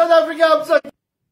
South Africa.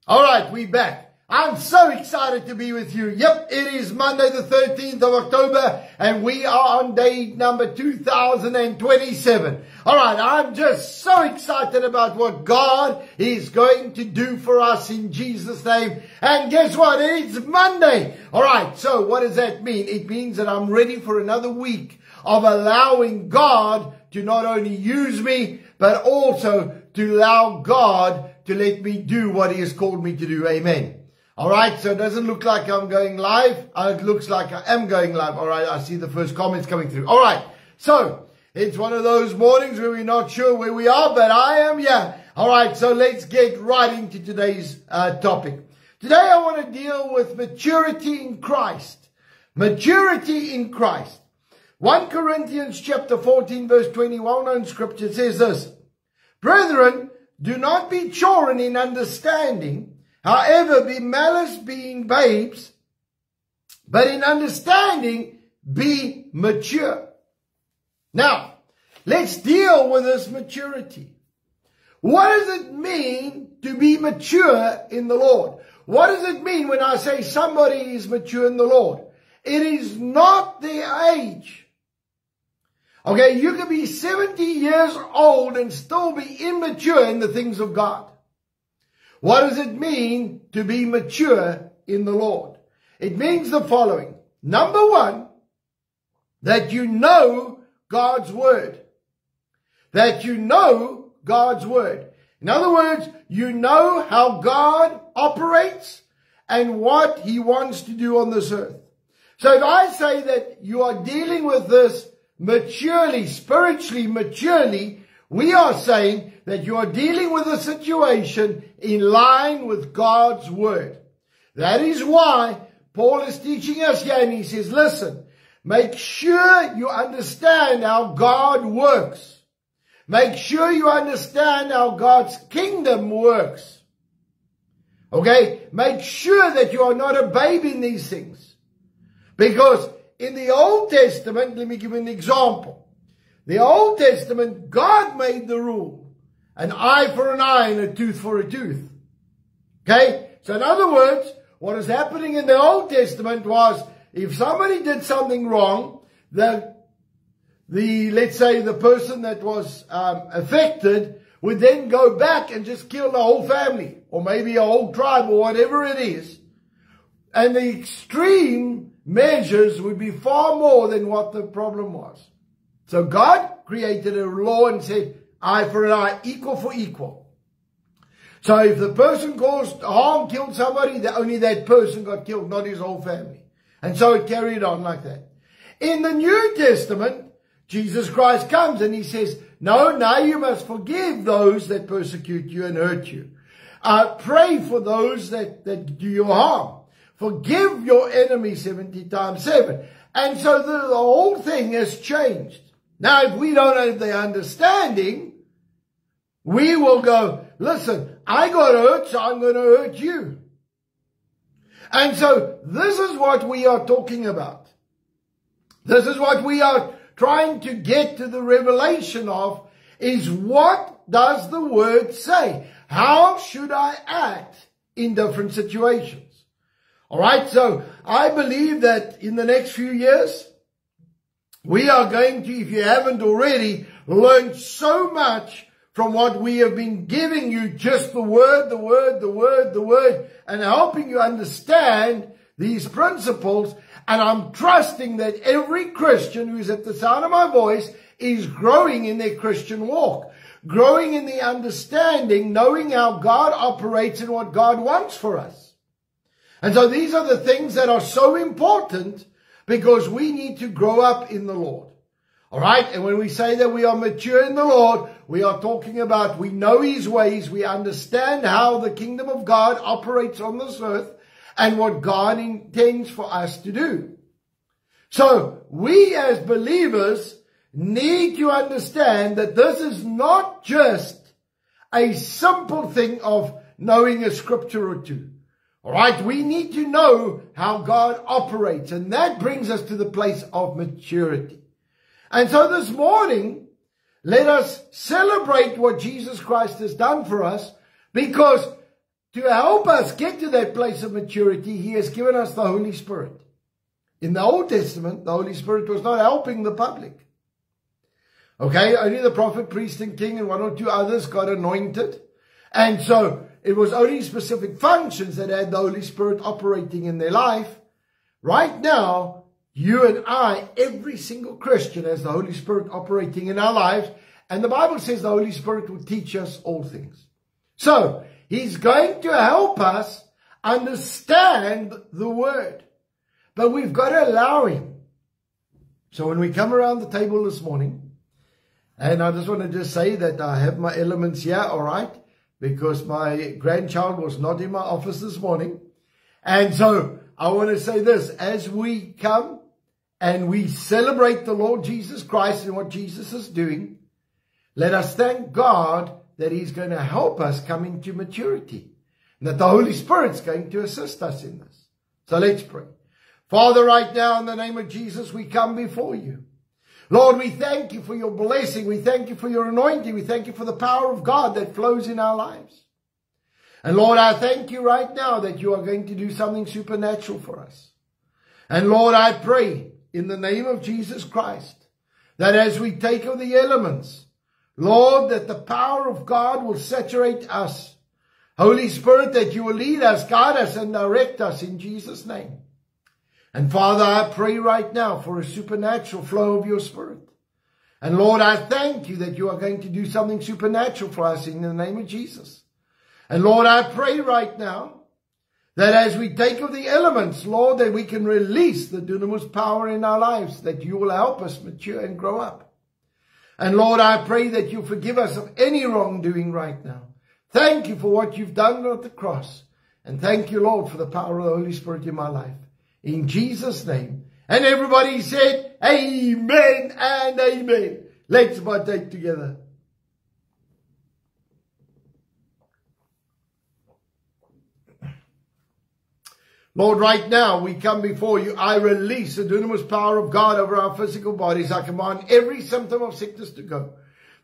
All right, we're back. I'm so excited to be with you. Yep, it is Monday the 13th of October, and we are on day number 2027. All right, I'm just so excited about what God is going to do for us in Jesus' name. And guess what? It's Monday. All right, so what does that mean? It means that I'm ready for another week of allowing God to not only use me, but also to allow God to let me do what He has called me to do. Amen. All right, so it doesn't look like I'm going live. It looks like I am going live. All right, I see the first comments coming through. All right, so it's one of those mornings where we're not sure where we are, but I am here. All right, so let's get right into today's topic. Today I want to deal with maturity in Christ. Maturity in Christ. 1 Corinthians chapter 14 verse 21 on scripture says this: Brethren, do not be children in understanding, however, be malice being babes, but in understanding be mature. Now, let's deal with this maturity. What does it mean to be mature in the Lord? What does it mean when I say somebody is mature in the Lord? It is not their age. Okay, you can be 70 years old and still be immature in the things of God. What does it mean to be mature in the Lord? It means the following. Number one, that you know God's word. That you know God's word. In other words, you know how God operates and what He wants to do on this earth. So if I say that you are dealing with this maturely, spiritually maturely, we are saying that you are dealing with a situation in line with God's word. That is why Paul is teaching us here, and he says, listen, make sure you understand how God works. Make sure you understand how God's kingdom works. Okay? Make sure that you are not a babe in these things. Because in the Old Testament, let me give you an example. The Old Testament, God made the rule. An eye for an eye and a tooth for a tooth. Okay? So in other words, what is happening in the Old Testament was, if somebody did something wrong, let's say the person that was affected would then go back and just kill the whole family, or maybe a whole tribe, or whatever it is. And the extreme measures would be far more than what the problem was. So God created a law and said, eye for an eye, equal for equal. So if the person caused harm, killed somebody, only that person got killed, not his whole family. And so it carried on like that. In the New Testament, Jesus Christ comes and He says, no, now you must forgive those that persecute you and hurt you. Pray for those that do you harm. Forgive your enemy 70 times 7. And so the whole thing has changed. Now, if we don't have the understanding, we will go, listen, I got hurt, so I'm going to hurt you. And so this is what we are talking about. This is what we are trying to get to the revelation of, is what does the word say? How should I act in different situations? All right, so I believe that in the next few years, we are going to, if you haven't already, learn so much from what we have been giving you, just the word, and helping you understand these principles. And I'm trusting that every Christian who is at the sound of my voice is growing in their Christian walk, growing in the understanding, knowing how God operates and what God wants for us. And so these are the things that are so important, because we need to grow up in the Lord. All right? And when we say that we are mature in the Lord, we are talking about we know His ways, we understand how the kingdom of God operates on this earth, and what God intends for us to do. So we as believers need to understand that this is not just a simple thing of knowing a scripture or two. All right, we need to know how God operates, and that brings us to the place of maturity. And so this morning, let us celebrate what Jesus Christ has done for us, Because to help us get to that place of maturity, He has given us the Holy Spirit. In the Old Testament, the Holy Spirit was not helping the public. Okay, only the prophet, priest, and king, and one or two others got anointed. And so it was only specific functions that had the Holy Spirit operating in their life. Right now, you and I, every single Christian, has the Holy Spirit operating in our lives. And the Bible says the Holy Spirit will teach us all things. So, He's going to help us understand the Word. But we've got to allow Him. So when we come around the table this morning, and I just want to just say that I have my elements here, all right? Because my grandchild was not in my office this morning. And so I want to say this, as we come and we celebrate the Lord Jesus Christ and what Jesus is doing, let us thank God that He's going to help us come into maturity. And that the Holy Spirit's going to assist us in this. So let's pray. Father, right now in the name of Jesus, we come before You. Lord, we thank You for Your blessing. We thank You for Your anointing. We thank You for the power of God that flows in our lives. And Lord, I thank You right now that You are going to do something supernatural for us. And Lord, I pray in the name of Jesus Christ that as we take of the elements, Lord, that the power of God will saturate us. Holy Spirit, that You will lead us, guide us, and direct us in Jesus' name. And Father, I pray right now for a supernatural flow of Your Spirit. And Lord, I thank You that You are going to do something supernatural for us in the name of Jesus. And Lord, I pray right now that as we take of the elements, Lord, that we can release the dunamis power in our lives, that You will help us mature and grow up. And Lord, I pray that You forgive us of any wrongdoing right now. Thank You for what You've done at the cross. And thank You, Lord, for the power of the Holy Spirit in my life. In Jesus' name. And everybody said, Amen and Amen. Let's partake together. Lord, right now we come before You. I release the dunamis power of God over our physical bodies. I command every symptom of sickness to go.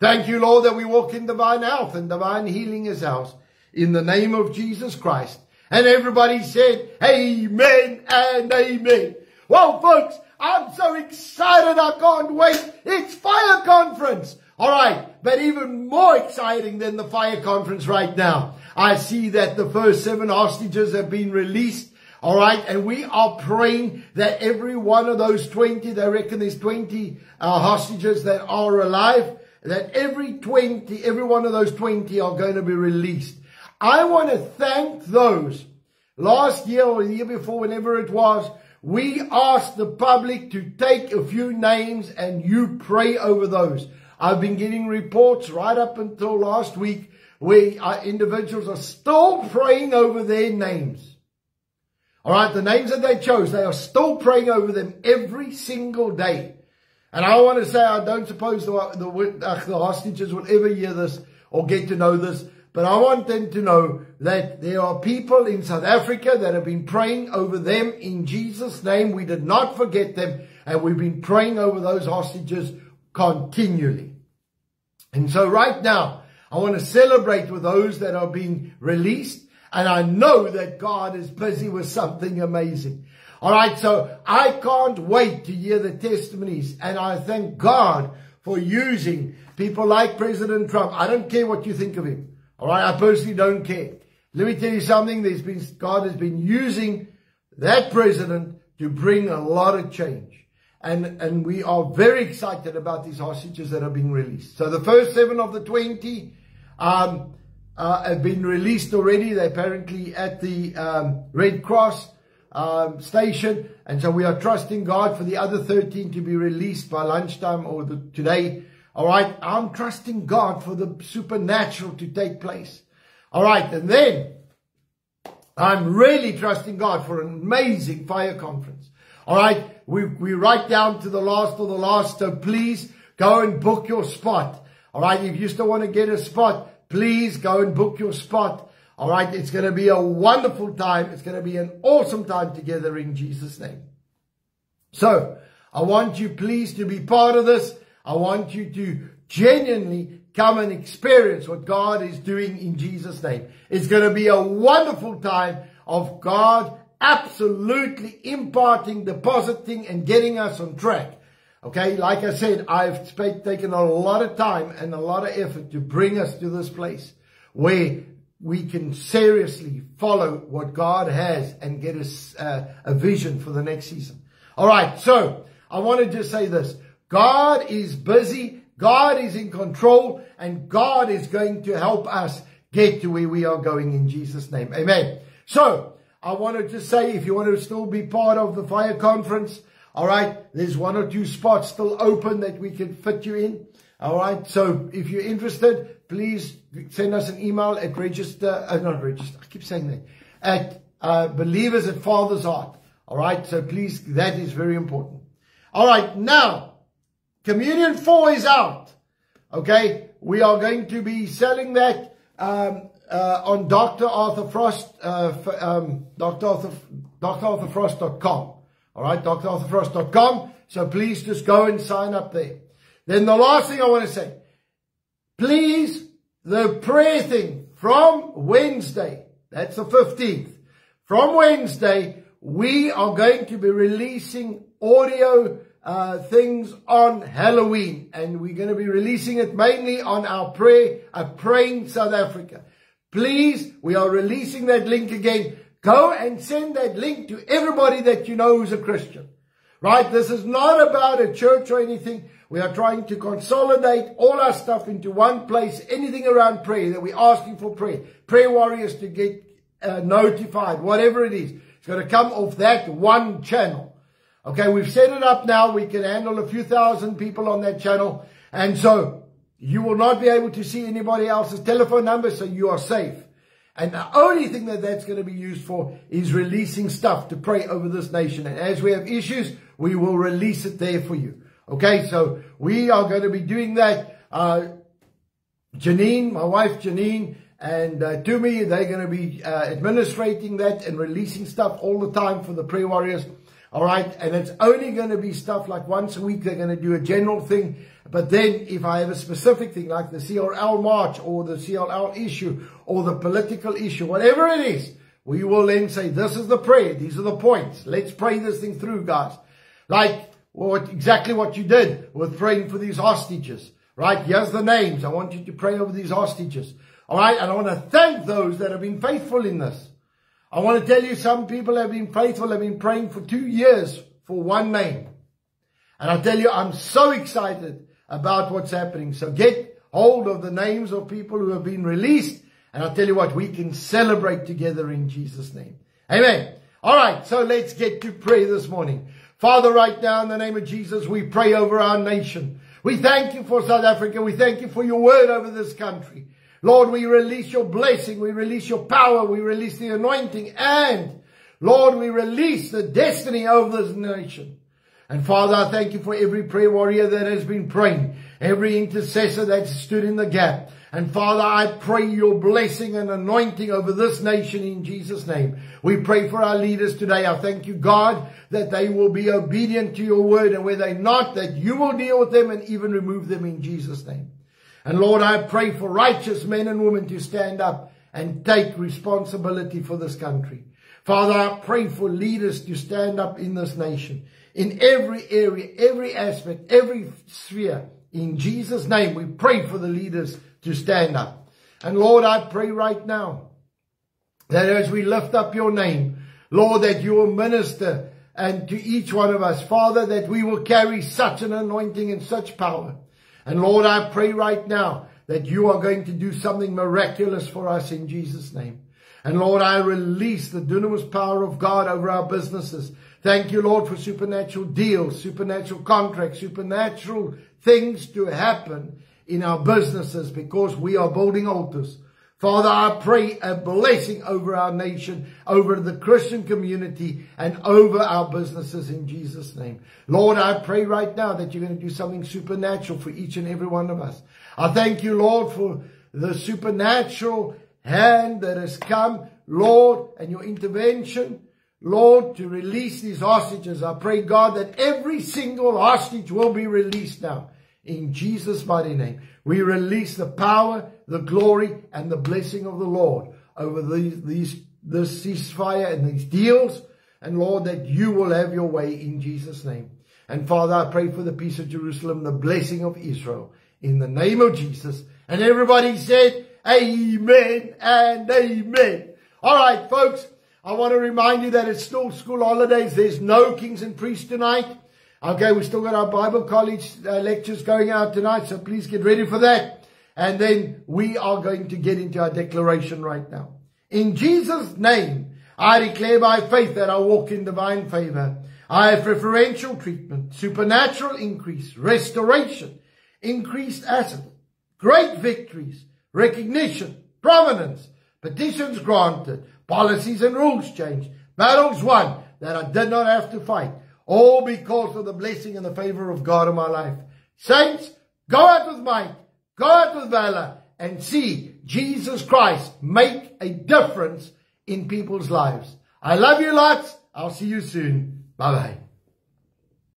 Thank You, Lord, that we walk in divine health and divine healing is ours. In the name of Jesus Christ. And everybody said, Amen and Amen. Well, folks, I'm so excited. I can't wait. It's Fire Conference. All right. But even more exciting than the Fire Conference right now, I see that the first 7 hostages have been released. All right. And we are praying that every one of those 20, they reckon there's 20 hostages that are alive, that every one of those 20 are going to be released. I want to thank those. Last year or the year before, whenever it was, we asked the public to take a few names and you pray over those. I've been getting reports right up until last week where our individuals are still praying over their names. All right, the names that they chose, they are still praying over them every single day. And I want to say, I don't suppose the hostages will ever hear this or get to know this. But I want them to know that there are people in South Africa that have been praying over them in Jesus' name. We did not forget them. And we've been praying over those hostages continually. And so right now, I want to celebrate with those that are being released. And I know that God is busy with something amazing. All right, so I can't wait to hear the testimonies. And I thank God for using people like President Trump. I don't care what you think of him. All right, I personally don't care. Let me tell you something. God has been using that president to bring a lot of change. And we are very excited about these hostages that are being released. So the first 7 of the 20 have been released already. They're apparently at the Red Cross station. And so we are trusting God for the other 13 to be released by lunchtime or today. All right, I'm trusting God for the supernatural to take place. All right, and then I'm really trusting God for an amazing Fire Conference. All right, we right down to the last of the last, so please go and book your spot. All right, if you still want to get a spot, please go and book your spot. All right, it's going to be a wonderful time. It's going to be an awesome time together in Jesus' name. So I want you please to be part of this. I want you to genuinely come and experience what God is doing in Jesus' name. It's going to be a wonderful time of God absolutely imparting, depositing, and getting us on track. Okay, like I said, I've taken a lot of time and a lot of effort to bring us to this place where we can seriously follow what God has and get us a vision for the next season. All right, so I want to just say this. God is busy, God is in control, and God is going to help us get to where we are going in Jesus' name. Amen. So I want to just say, if you want to still be part of the fire conference, all right, there's 1 or 2 spots still open that we can fit you in. All right, so if you're interested, please send us an email at believers at Father's Heart. All right, so please, that is very important. All right, now, Communion 4 is out. Okay, we are going to be selling that on Dr. Arthur Frost, drarthurfrost.com. All right, drarthurfrost.com. So please just go and sign up there. Then the last thing I want to say, please, the prayer thing from Wednesday, that's the 15th. From Wednesday, we are going to be releasing audio things on Halloween. And we're going to be releasing it mainly on our Praying South Africa. Please, we are releasing that link again. Go and send that link to everybody that you know who's a Christian. Right? This is not about a church or anything. We are trying to consolidate all our stuff into one place. Anything around prayer that we're asking for prayer. Prayer warriors to get notified. Whatever it is. It's going to come off that one channel. Okay, we've set it up now. We can handle a few thousand people on that channel. And so you will not be able to see anybody else's telephone number. So you are safe. And the only thing that that's going to be used for is releasing stuff to pray over this nation. And as we have issues, we will release it there for you. Okay, so we are going to be doing that. Janine, my wife Janine, and Tumi, they're going to be administrating that and releasing stuff all the time for the prayer warriors. All right, and it's only going to be stuff like once a week. They're going to do a general thing. But then if I have a specific thing like the CLL march or the CLL issue or the political issue, whatever it is, we will then say, this is the prayer. These are the points. Let's pray this thing through, guys. Like exactly what you did with praying for these hostages, right? Here's the names. I want you to pray over these hostages. All right. And I want to thank those that have been faithful in this. I want to tell you, some people have been faithful, have been praying for 2 years for one name. And I tell you, I'm so excited about what's happening. So get hold of the names of people who have been released. And I'll tell you what, we can celebrate together in Jesus' name. Amen. All right, so let's get to pray this morning. Father, right now in the name of Jesus, we pray over our nation. We thank you for South Africa. We thank you for your word over this country. Lord, we release your blessing. We release your power. We release the anointing. And, Lord, we release the destiny over this nation. And, Father, I thank you for every prayer warrior that has been praying. Every intercessor that stood in the gap. And, Father, I pray your blessing and anointing over this nation in Jesus' name. We pray for our leaders today. I thank you, God, that they will be obedient to your word. And where they're not, that you will deal with them and even remove them in Jesus' name. And Lord, I pray for righteous men and women to stand up and take responsibility for this country. Father, I pray for leaders to stand up in this nation, in every area, every aspect, every sphere. In Jesus' name, we pray for the leaders to stand up. And Lord, I pray right now that as we lift up your name, Lord, that you will minister and to each one of us, Father, that we will carry such an anointing and such power. And Lord, I pray right now that you are going to do something miraculous for us in Jesus' name. And Lord, I release the dunamis power of God over our businesses. Thank you, Lord, for supernatural deals, supernatural contracts, supernatural things to happen in our businesses because we are building altars. Father, I pray a blessing over our nation, over the Christian community, and over our businesses in Jesus' name. Lord, I pray right now that you're going to do something supernatural for each and every one of us. I thank you, Lord, for the supernatural hand that has come, Lord, and your intervention, Lord, to release these hostages. I pray, God, that every single hostage will be released now. In Jesus' mighty name. We release the power, the glory, and the blessing of the Lord over this ceasefire and these deals. And Lord, that you will have your way in Jesus' name. And Father, I pray for the peace of Jerusalem, the blessing of Israel, in the name of Jesus. And everybody said, amen and amen. All right, folks, I want to remind you that it's still school holidays. There's no Kings and Priests tonight. Okay, we still got our Bible college lectures going out tonight, so please get ready for that. And then we are going to get into our declaration right now. In Jesus' name, I declare by faith that I walk in divine favor. I have preferential treatment, supernatural increase, restoration, increased asset, great victories, recognition, prominence, petitions granted, policies and rules changed, battles won that I did not have to fight, all because of the blessing and the favor of God in my life. Saints, go out with might, go out with valor, and see Jesus Christ make a difference in people's lives. I love you lots. I'll see you soon. Bye-bye.